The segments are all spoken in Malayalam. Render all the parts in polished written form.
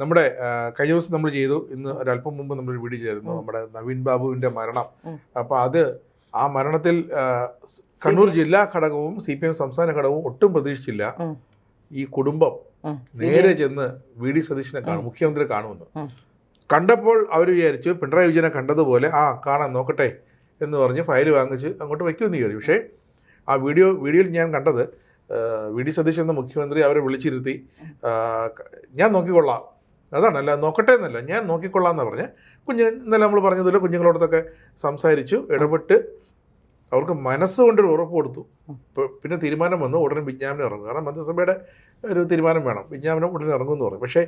നമ്മുടെ കഴിഞ്ഞ ദിവസം നമ്മൾ ചെയ്തു, ഇന്ന് ഒരല്പം മുമ്പ് നമ്മൾ വീഡിയോ ചെയ്തിരുന്നു നമ്മുടെ നവീൻ ബാബുവിന്റെ മരണം. അപ്പൊ ആ മരണത്തിൽ കണ്ണൂർ ജില്ലാ ഘടകവും CPM സംസ്ഥാന ഘടകവും ഒട്ടും പ്രതീക്ഷിച്ചില്ല ഈ കുടുംബം നേരെ ചെന്ന് VD സതീശനെ കാണും, മുഖ്യമന്ത്രി കാണുമെന്ന്. കണ്ടപ്പോൾ അവർ വിചാരിച്ചു പിണറായി വിജയനെ കണ്ടതുപോലെ കാണാൻ നോക്കട്ടെ എന്ന് പറഞ്ഞ് ഫയൽ വാങ്ങിച്ച് അങ്ങോട്ട് വയ്ക്കുമെന്ന് കയറി. പക്ഷേ ആ വീഡിയോയിൽ ഞാൻ കണ്ടത് VD സതീശൻ എന്ന മുഖ്യമന്ത്രി അവരെ വിളിച്ചിരുത്തി ഞാൻ നോക്കിക്കൊള്ളാം, അതാണ്, അല്ല നോക്കട്ടെ എന്നല്ല, ഞാൻ നോക്കിക്കൊള്ളാം എന്നാണ് പറഞ്ഞ് ഇന്നലെ നമ്മൾ പറഞ്ഞതുപോലെ കുഞ്ഞുങ്ങളോടൊക്കെ സംസാരിച്ചു, ഇടപെട്ട് അവർക്ക് മനസ്സുകൊണ്ടൊരു ഉറപ്പ് കൊടുത്തു. പിന്നെ തീരുമാനം വന്നു, ഉടനെ വിജ്ഞാപനം ഇറങ്ങും. കാരണം മന്ത്രിസഭയുടെ ഒരു തീരുമാനം വേണം, വിജ്ഞാപനം ഉടനെ ഇറങ്ങുമെന്ന് പറയും. പക്ഷേ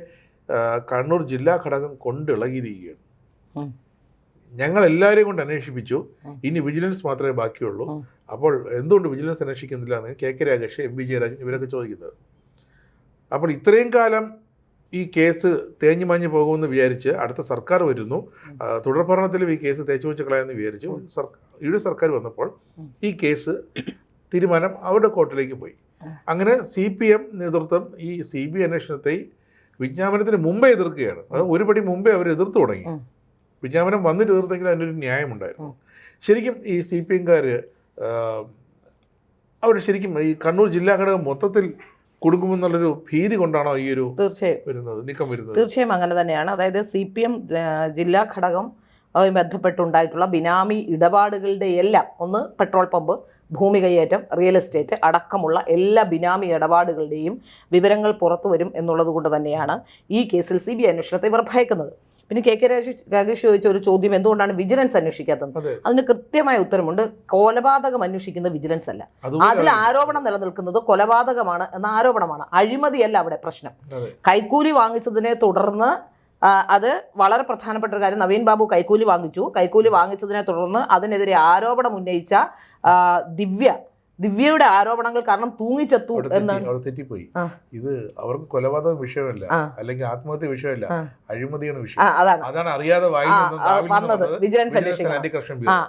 കണ്ണൂർ ജില്ലാ ഘടകം കൊണ്ടിളകിയിരിക്കുകയാണ്. ഞങ്ങൾ എല്ലാവരെയും കൊണ്ട് അന്വേഷിപ്പിച്ചു, ഇനി വിജിലൻസ് മാത്രമേ ബാക്കിയുള്ളൂ. അപ്പോൾ എന്തുകൊണ്ട് വിജിലൻസ് അന്വേഷിക്കുന്നില്ല എന്ന് KK രാഗേഷ്, MV ജയരാജൻ ഇവരൊക്കെ ചോദിക്കുന്നത്. അപ്പോൾ ഇത്രയും കാലം ഈ കേസ് തേഞ്ഞു മാഞ്ഞു പോകുമെന്ന് വിചാരിച്ച് അടുത്ത സർക്കാർ വരുന്നു, തുടർഭരണത്തിലും ഈ കേസ് തേച്ചു വെച്ച് കളയാമെന്ന് വിചാരിച്ചു. ഈയൊരു സർക്കാർ വന്നപ്പോൾ ഈ കേസ് തീരുമാനം അവരുടെ കോർട്ടിലേക്ക് പോയി. അങ്ങനെ CPM നേതൃത്വം ഈ CBI അന്വേഷണത്തെ വിജ്ഞാപനത്തിന് മുമ്പേ എതിർക്കുകയാണ്. അത് ഒരുപടി മുമ്പേ അവർ എതിർത്തു തുടങ്ങി. വിജ്ഞാപനം വന്നിട്ട് എതിർത്തെങ്കിൽ അതിനൊരു ന്യായമുണ്ടായിരുന്നു. ശരിക്കും ഈ CPMകാർ അവർ ശരിക്കും ഈ കണ്ണൂർ ജില്ലാ ഘടകം മൊത്തത്തിൽ കൊടുക്കുമെന്നുള്ളൊരു ഭീതി കൊണ്ടാണോ ഈ ഒരു നീക്കം വരുന്നത്? തീർച്ചയായും അങ്ങനെ തന്നെയാണ്. അതായത് CPM ജില്ലാ ഘടകം ബന്ധപ്പെട്ടുണ്ടായിട്ടുള്ള ബിനാമി ഇടപാടുകളുടെ എല്ലാം, ഒന്ന് പെട്രോൾ പമ്പ്, ഭൂമി കയ്യേറ്റം, റിയൽ എസ്റ്റേറ്റ് അടക്കമുള്ള എല്ലാ ബിനാമി ഇടപാടുകളുടെയും വിവരങ്ങൾ പുറത്തു വരും എന്നുള്ളത് കൊണ്ട് തന്നെയാണ് ഈ കേസിൽ CBI അന്വേഷണത്തെ ഇവർ ഭയക്കുന്നത്. പിന്നെ KK രാഗേഷ് ചോദിച്ച ഒരു ചോദ്യം, എന്തുകൊണ്ടാണ് വിജിലൻസ് അന്വേഷിക്കാത്തത്? അതിന് കൃത്യമായ ഉത്തരമുണ്ട്. കൊലപാതകം അന്വേഷിക്കുന്ന വിജിലൻസ് അല്ല. അതിൽ ആരോപണം നിലനിൽക്കുന്നത് കൊലപാതകമാണ് എന്ന ആരോപണമാണ്, അഴിമതിയല്ല അവിടെ പ്രശ്നം. കൈക്കൂലി വാങ്ങിച്ചതിനെ തുടർന്ന് അത് വളരെ പ്രധാനപ്പെട്ട ഒരു കാര്യം, നവീൻ ബാബു കൈക്കൂലി വാങ്ങിച്ചതിനെ തുടർന്ന് അതിനെതിരെ ആരോപണം ഉന്നയിച്ച ദിവ്യയുടെ ആരോപണങ്ങൾ കാരണം തൂങ്ങിച്ചെത്തു എന്നാണ്. തെറ്റിപ്പോയി. ഇത് അവർക്ക് കൊലപാതക വിഷയമല്ല, അല്ലെങ്കിൽ ആത്മഹത്യ വിഷയമല്ല, അഴിമതിയാണ് വിഷയം. അതാണ് അറിയാതെ വന്നത് വിജിലൻസ് അന്വേഷണം.